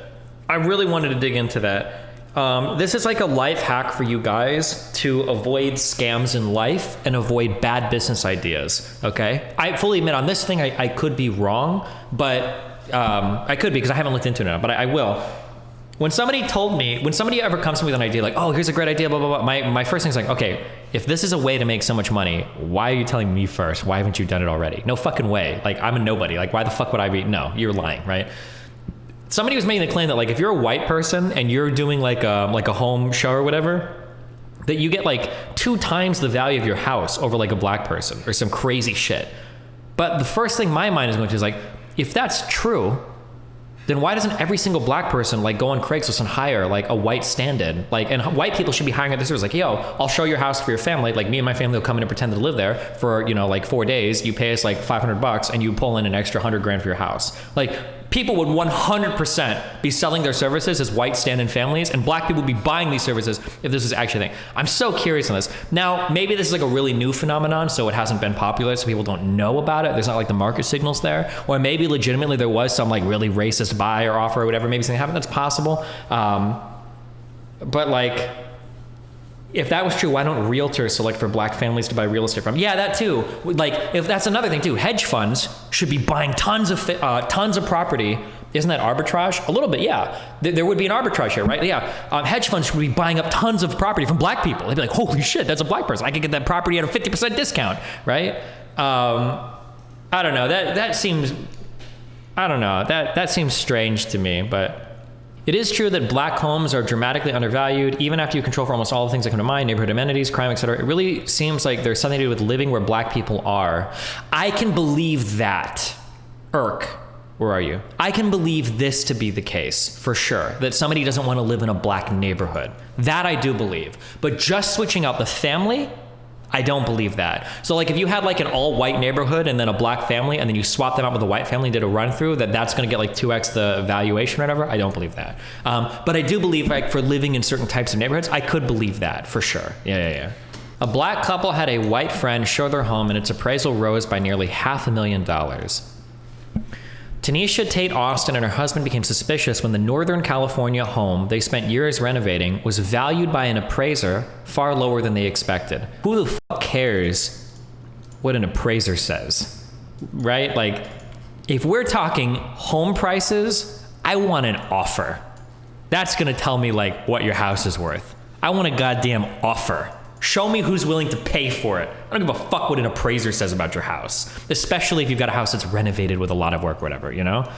I really wanted to dig into that. This is like a life hack for you guys to avoid scams in life and avoid bad business ideas, okay? I fully admit on this thing I could be wrong, but I could be because I haven't looked into it now, but I will. When somebody ever comes to me with an idea like, oh, here's a great idea, blah, blah, blah, my first thing is like, okay, if this is a way to make so much money, why are you telling me first? Why haven't you done it already? No fucking way. Like, I'm a nobody. Like, why the fuck would I be? No, you're lying, right? Somebody was making the claim that like, if you're a white person and you're doing like a home show or whatever, that you get like 2 times the value of your house over like a black person or some crazy shit. But the first thing my mind is going to is like, if that's true, then why doesn't every single black person like go on Craigslist and hire like a white stand-in? Like, and white people should be hiring at the service. Like, yo, I'll show your house for your family. Like, me and my family will come in and pretend to live there for, like 4 days. You pay us like $500 and you pull in an extra $100,000 for your house. Like, people would 100% be selling their services as white stand-in families, and black people would be buying these services if this is actually a thing. I'm so curious on this. Now, maybe this is like a really new phenomenon, so it hasn't been popular, so people don't know about it. There's not like the market signals there. Or maybe legitimately there was some like really racist buy or offer or whatever. Maybe something happened. That's possible. But like, if that was true, why don't realtors select for black families to buy real estate from? Yeah, that too. Like, if that's another thing too, hedge funds should be buying tons of property. Isn't that arbitrage? A little bit, yeah. There would be an arbitrage here, right? Yeah. Hedge funds would be buying up tons of property from black people. They'd be like, holy shit, that's a black person. I could get that property at a 50% discount, right? I don't know. That seems, I don't know. That seems strange to me, but it is true that black homes are dramatically undervalued, even after you control for almost all the things that come to mind, neighborhood amenities, crime, etc. It really seems like there's something to do with living where black people are. I can believe that. Where are you? I can believe this to be the case, for sure, that somebody doesn't want to live in a black neighborhood. That I do believe. But just switching out the family, I don't believe that. So like if you had like an all white neighborhood and then a black family and then you swap them out with a white family and did a run through, that's going to get like 2x the valuation or whatever, I don't believe that. But I do believe like for living in certain types of neighborhoods, I could believe that for sure. Yeah. A black couple had a white friend show their home and its appraisal rose by nearly $500,000. Tanisha Tate Austin and her husband became suspicious when the Northern California home they spent years renovating was valued by an appraiser far lower than they expected. Who the fuck cares what an appraiser says, right? Like, if we're talking home prices, I want an offer. That's gonna tell me like what your house is worth. I want a goddamn offer. Show me who's willing to pay for it. I don't give a fuck what an appraiser says about your house, especially if you've got a house that's renovated with a lot of work, whatever, you know?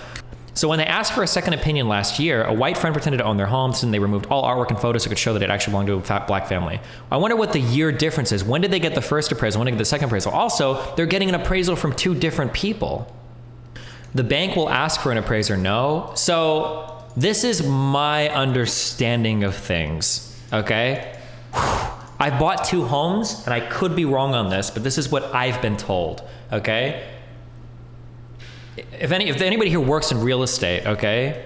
So when they asked for a second opinion last year, a white friend pretended to own their home, and they removed all artwork and photos that could show that it actually belonged to a fat black family. I wonder what the year difference is. When did they get the first appraisal? When did they get the second appraisal? Also, they're getting an appraisal from two different people. The bank will ask for an appraiser, no? So this is my understanding of things, okay? I've bought 2 homes, and I could be wrong on this, but this is what I've been told, okay? If anybody here works in real estate, okay,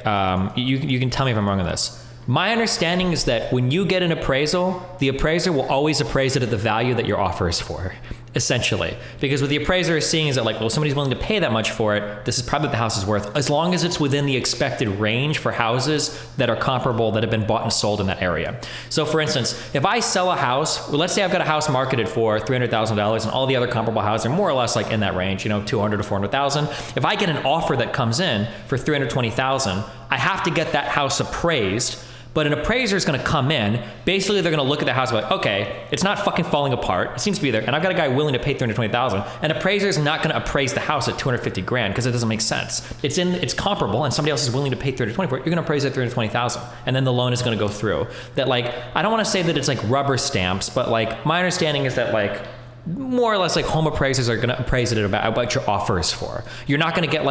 you can tell me if I'm wrong on this. My understanding is that when you get an appraisal, the appraiser will always appraise it at the value that your offer is for, essentially. Because what the appraiser is seeing is that like, well, somebody's willing to pay that much for it, this is probably what the house is worth, as long as it's within the expected range for houses that are comparable that have been bought and sold in that area. So for instance, if I sell a house, well, let's say I've got a house marketed for $300,000 and all the other comparable houses are more or less like in that range, you know, 200 to 400,000. If I get an offer that comes in for 320,000, I have to get that house appraised. But an appraiser is going to come in. Basically, they're going to look at the house and be like, okay, it's not fucking falling apart. It seems to be there. And I've got a guy willing to pay $320,000. An appraiser is not going to appraise the house at $250,000 because it doesn't make sense. It's comparable, and somebody else is willing to pay $320,000 for it. You're going to appraise it at $320,000, and then the loan is going to go through. That like, I don't want to say that it's like rubber stamps, but like my understanding is that like, more or less like home appraisers are going to appraise it at about what your offer is for. You're not going to get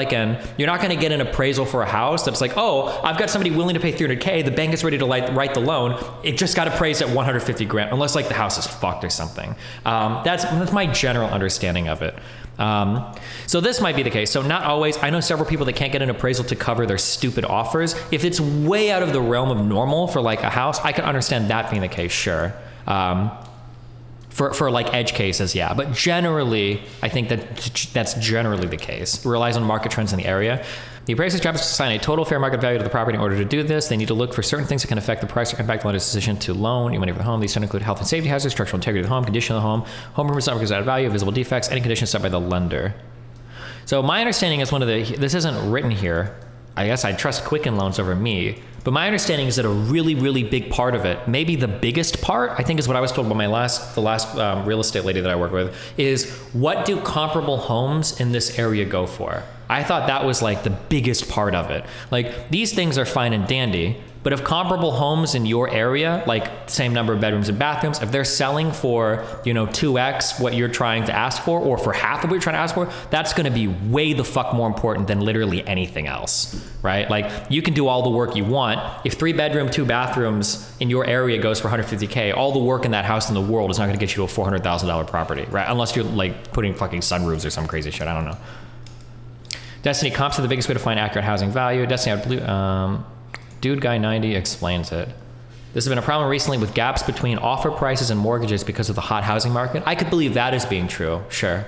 an appraisal for a house that's like, oh, I've got somebody willing to pay $300,000. The bank is ready to write the loan. It just got appraised at $150,000, unless like the house is fucked or something. That's my general understanding of it. So this might be the case. So not always. I know several people that can't get an appraisal to cover their stupid offers. If it's way out of the realm of normal for like a house, I can understand that being the case, sure. For like edge cases, yeah. But generally, I think that's generally the case. It relies on market trends in the area. The appraiser's job is to assign a total fair market value to the property. In order to do this, they need to look for certain things that can affect the price or impact the lender's decision to loan you money for the home. These can include health and safety hazards, structural integrity of the home, condition of the home improvements, not added value, visible defects, any conditions set by the lender. So my understanding is this isn't written here. I guess I trust Quicken Loans over me. But my understanding is that a really, really big part of it, maybe the biggest part, I think is what I was told by the last real estate lady that I work with, is what do comparable homes in this area go for? I thought that was like the biggest part of it. Like these things are fine and dandy, but if comparable homes in your area, like same number of bedrooms and bathrooms, if they're selling for, 2x what you're trying to ask for, or for half of what you're trying to ask for, that's going to be way the fuck more important than literally anything else, right? Like you can do all the work you want. If 3 bedroom, 2 bathrooms in your area goes for $150,000, all the work in that house in the world is not going to get you to a $400,000 property, right? Unless you're like putting fucking sunroofs or some crazy shit. I don't know. Destiny comps are the biggest way to find accurate housing value. Destiny, Dude Guy 90 explains it. This has been a problem recently with gaps between offer prices and mortgages because of the hot housing market. I could believe that as being true, sure.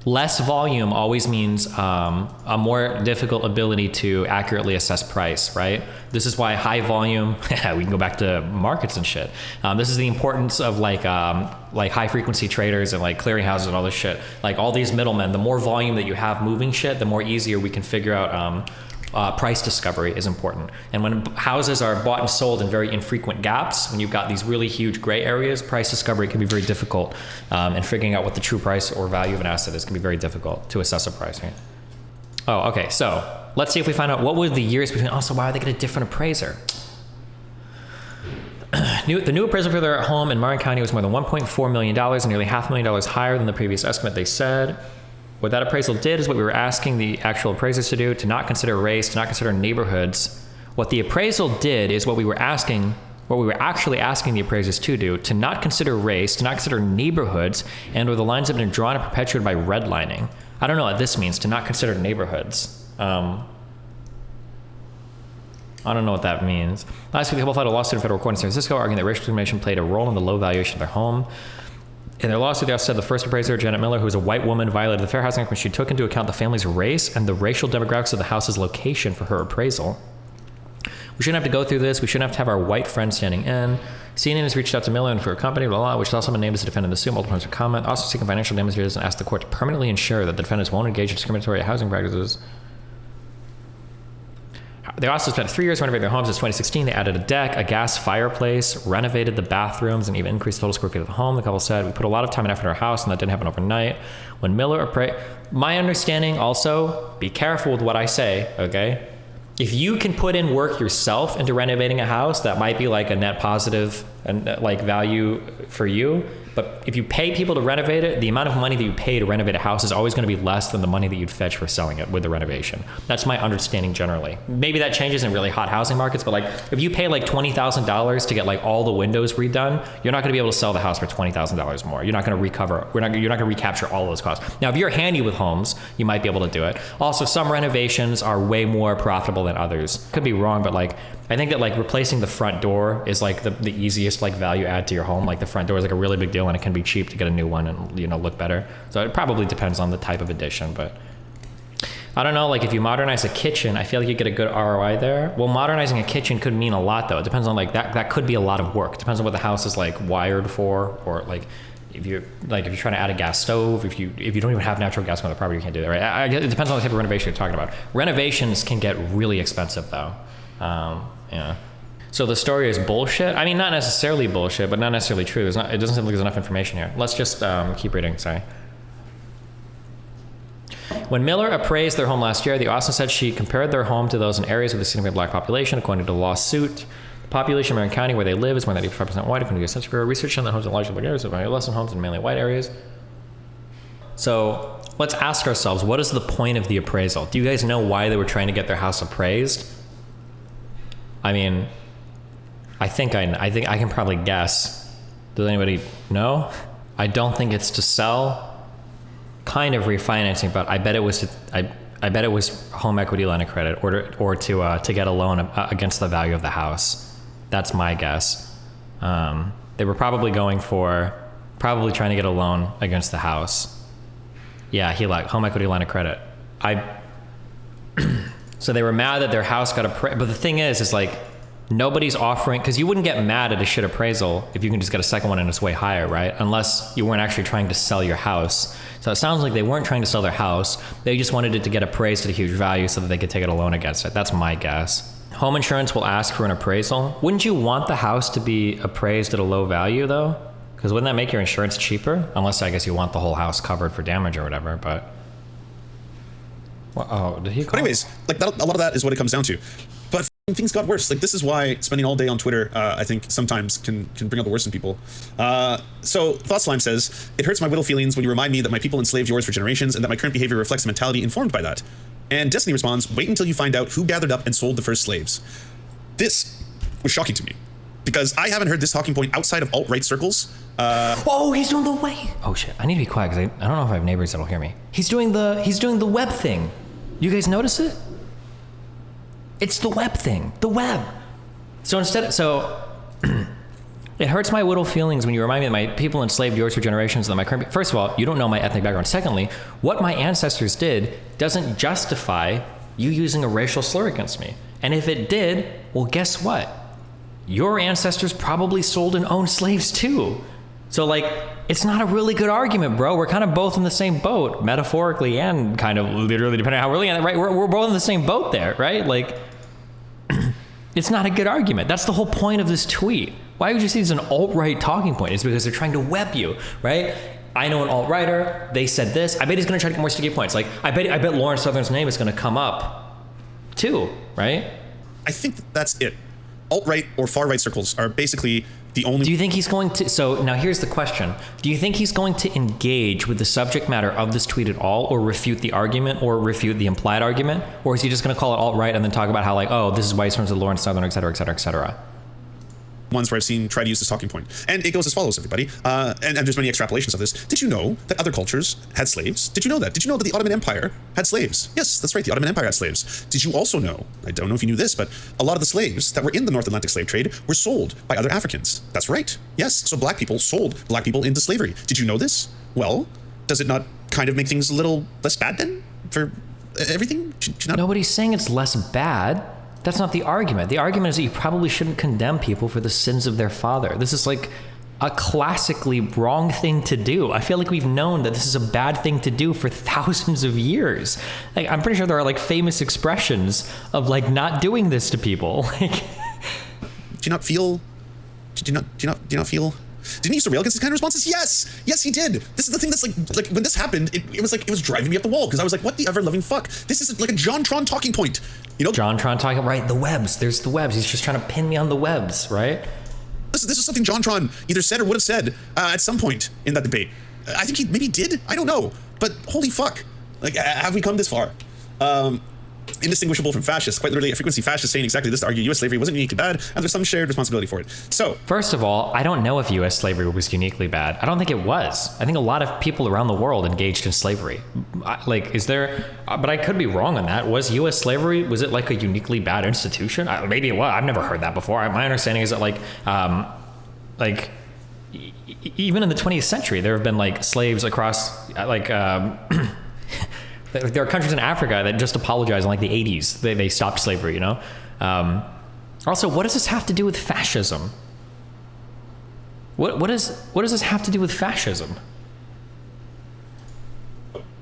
less volume always means a more difficult ability to accurately assess price, right? This is why high volume, we can go back to markets and shit. This is the importance of like high frequency traders and like clearinghouses and all this shit. Like all these middlemen, the more volume that you have moving shit, the more easier we can figure out price discovery is important. And when houses are bought and sold in very infrequent gaps, when you've got these really huge gray areas, price discovery can be very difficult. And figuring out what the true price or value of an asset is can be very difficult to assess a price, right? Oh, okay, so let's see if we find out what were the years between, also why would they get a different appraiser? The new appraisal for their home in Marin County was more than $1.4 million and nearly $500,000 higher than the previous estimate, they said. What that appraisal did is what we were asking the actual appraisers to do, to not consider race, to not consider neighborhoods. What the appraisal did is what we were actually asking the appraisers to do, to not consider race, to not consider neighborhoods, and where the lines have been drawn and perpetuated by redlining. I don't know what this means, to not consider neighborhoods. I don't know what that means. Last week, the couple filed a lawsuit in federal court in San Francisco, arguing that racial discrimination played a role in the low valuation of their home. In their lawsuit, they also said the first appraiser, Janet Miller, who was a white woman, violated the Fair Housing Act when she took into account the family's race and the racial demographics of the house's location for her appraisal. We shouldn't have to go through this. We shouldn't have to have our white friends standing in. CNN has reached out to Miller and for a company, which has also been named as a defendant in the suit, multiple times for comment, also seeking financial damages and asked the court to permanently ensure that the defendants won't engage in discriminatory housing practices. They also spent 3 years renovating their homes. Since 2016, they added a deck, a gas fireplace, renovated the bathrooms, and even increased the total square feet of the home. The couple said, we put a lot of time and effort in our house, and that didn't happen overnight. When Miller my understanding also, be careful with what I say, okay? If you can put in work yourself into renovating a house, that might be like a net positive and like value for you. But if you pay people to renovate it, the amount of money that you pay to renovate a house is always going to be less than the money that you'd fetch for selling it with the renovation. That's my understanding generally. Maybe that changes in really hot housing markets, but like if you pay like $20,000 to get like all the windows redone, you're not going to be able to sell the house for $20,000 more. You're not going to recover. You're not going to recapture all those costs. Now, if you're handy with homes, you might be able to do it. Also, some renovations are way more profitable than others. Could be wrong, but like I think that like replacing the front door is like the easiest like value add to your home. Like the front door is like a really big deal and it can be cheap to get a new one and, you know, look better. So it probably depends on the type of addition, but I don't know, like if you modernize a kitchen, I feel like you get a good ROI there. Well, modernizing a kitchen could mean a lot though. It depends on like that could be a lot of work. It depends on what the house is like wired for, or like if you're trying to add a gas stove, if you don't even have natural gas on the property, you can't do that, right? It depends on the type of renovation you're talking about. Renovations can get really expensive though. Yeah. So the story is bullshit. I mean, not necessarily bullshit, but not necessarily true. It doesn't seem like there's enough information here. Let's just keep reading. Sorry. When Miller appraised their home last year, the Austin said she compared their home to those in areas with a significant black population. According to the lawsuit, the population in Marin County where they live is more than 85% white. According to the Census Bureau, research on the homes in larger black areas are less than homes in mainly white areas. So let's ask ourselves, what is the point of the appraisal? Do you guys know why they were trying to get their house appraised? I mean, I think I can probably guess. Does anybody know? I don't think it's to sell. Kind of refinancing, but I bet it was I bet it was home equity line of credit or to get a loan against the value of the house. That's my guess. They were probably trying to get a loan against the house. Yeah, HELOC, home equity line of credit. So they were mad that their house got appraised. But the thing is like nobody's offering, because you wouldn't get mad at a shit appraisal if you can just get a second one and it's way higher, right? Unless you weren't actually trying to sell your house. So it sounds like they weren't trying to sell their house. They just wanted it to get appraised at a huge value so that they could take out a loan against it. That's my guess. Home insurance will ask for an appraisal. Wouldn't you want the house to be appraised at a low value though? Because wouldn't that make your insurance cheaper? Unless I guess you want the whole house covered for damage or whatever, but. Well, oh, did he call? But anyways, like a lot of that is what it comes down to. But things got worse. Like this is why spending all day on Twitter, I think sometimes can bring out the worst in people. So Thought Slime says, it hurts my little feelings when you remind me that my people enslaved yours for generations and that my current behavior reflects a mentality informed by that. And Destiny responds, wait until you find out who gathered up and sold the first slaves. This was shocking to me because I haven't heard this talking point outside of alt-right circles. Oh, he's doing the way. Oh shit! I need to be quiet because I don't know if I have neighbors that'll hear me. He's doing the web thing. You guys notice it? It's the web thing. The web. So It hurts my little feelings when you remind me that my people enslaved yours for generations, that my current... First of all, you don't know my ethnic background. Secondly, what my ancestors did doesn't justify you using a racial slur against me. And if it did, well, guess what? Your ancestors probably sold and owned slaves too. So like, it's not a really good argument, bro. We're kind of both in the same boat, metaphorically and kind of literally, depending on how we're looking at it, right? We're both in the same boat there, right? Like, it's not a good argument. That's the whole point of this tweet. Why would you see this as an alt-right talking point? It's because they're trying to web you, right? I know an alt-righter, they said this. I bet he's gonna try to get more sticky points. Like, I bet Lawrence Southern's name is gonna come up too, right? I think that's it. Alt-right or far-right circles are basically the only... Do you think he's going to... So now here's the question. Do you think he's going to engage with the subject matter of this tweet at all, or refute the argument, or refute the implied argument? Or is he just going to call it alt-right and then talk about how, like, oh, this is why he's friends with Lawrence Southern, et cetera, et cetera, et cetera? Ones where I've seen try to use this talking point. And it goes as follows, everybody. And there's many extrapolations of this. Did you know that other cultures had slaves? Did you know that? Did you know that the Ottoman Empire had slaves? Yes, that's right. The Ottoman Empire had slaves. Did you also know, I don't know if you knew this, but a lot of the slaves that were in the North Atlantic slave trade were sold by other Africans. That's right. Yes. So black people sold black people into slavery. Did you know this? Well, does it not kind of make things a little less bad then for everything? Nobody's saying it's less bad. That's not the argument. The argument is that you probably shouldn't condemn people for the sins of their father. This is like a classically wrong thing to do. I feel like we've known that this is a bad thing to do for thousands of years. Like, I'm pretty sure there are like famous expressions of like not doing this to people. Like, do you not feel? Do you not feel? Didn't he used to rail against these kind of responses? Yes, yes, he did. This is the thing that's like when this happened, it was driving me up the wall because I was like, what the ever loving fuck? This is like a JonTron talking point, you know? JonTron talking, right? The webs. There's the webs. He's just trying to pin me on the webs, right? This is something JonTron either said or would have said at some point in that debate. I think he maybe did. I don't know, but holy fuck, like have we come this far? Indistinguishable from fascists, quite literally a frequency fascists saying exactly this to argue U.S. slavery wasn't uniquely bad, and there's some shared responsibility for it. So, first of all, I don't know if U.S. slavery was uniquely bad. I don't think it was. I think a lot of people around the world engaged in slavery. Like, is there? But I could be wrong on that. Was U.S. slavery, was it like a uniquely bad institution? Maybe it was. I've never heard that before. My understanding is that even in the 20th century, there have been like slaves across there are countries in Africa that just apologized in like the 80s. They stopped slavery, you know? Also, what does this have to do with fascism? What does this have to do with fascism?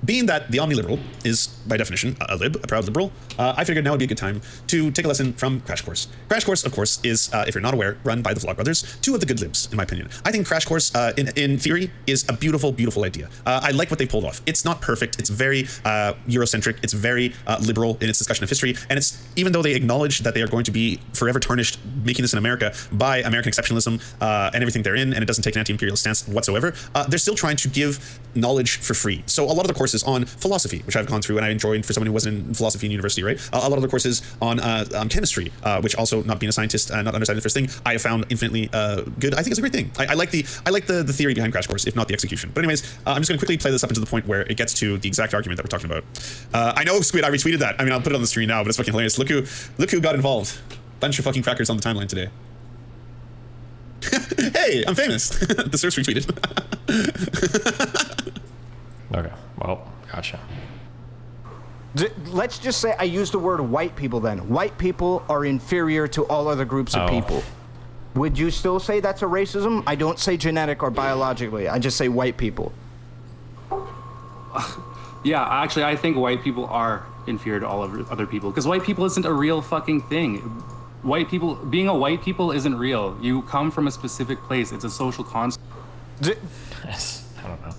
being that the omni-liberal is, by definition, a proud liberal, I figured now would be a good time to take a lesson from Crash Course. Crash Course, of course, is, if you're not aware, run by the Vlogbrothers, two of the good libs, in my opinion. I think Crash Course, in theory, is a beautiful, beautiful idea. I like what they pulled off. It's not perfect. It's very Eurocentric. It's very liberal in its discussion of history. And it's, even though they acknowledge that they are going to be forever tarnished making this in America by American exceptionalism and everything therein, and it doesn't take an anti-imperial stance whatsoever, they're still trying to give knowledge for free. So a lot of the courses on philosophy, which I've gone through and I enjoyed for someone who wasn't in philosophy in university, right? A lot of the courses on chemistry, which also, not being a scientist, not understanding the first thing, I have found infinitely good. I think it's a great thing. I like the theory behind Crash Course, if not the execution. But anyways, I'm just going to quickly play this up into the point where it gets to the exact argument that we're talking about. I know, Squid, I retweeted that. I mean, I'll put it on the screen now, but it's fucking hilarious. Look who got involved. Bunch of fucking crackers on the timeline today. Hey, I'm famous. The Serfs retweeted. Okay, well, gotcha. Let's just say I use the word white people then. White people are inferior to all other groups of people. Would you still say that's a racism? I don't say genetic or biologically. I just say white people. Yeah, actually, I think white people are inferior to all other people because white people isn't a real fucking thing. White people, being a white people isn't real. You come from a specific place. It's a social construct. I don't know.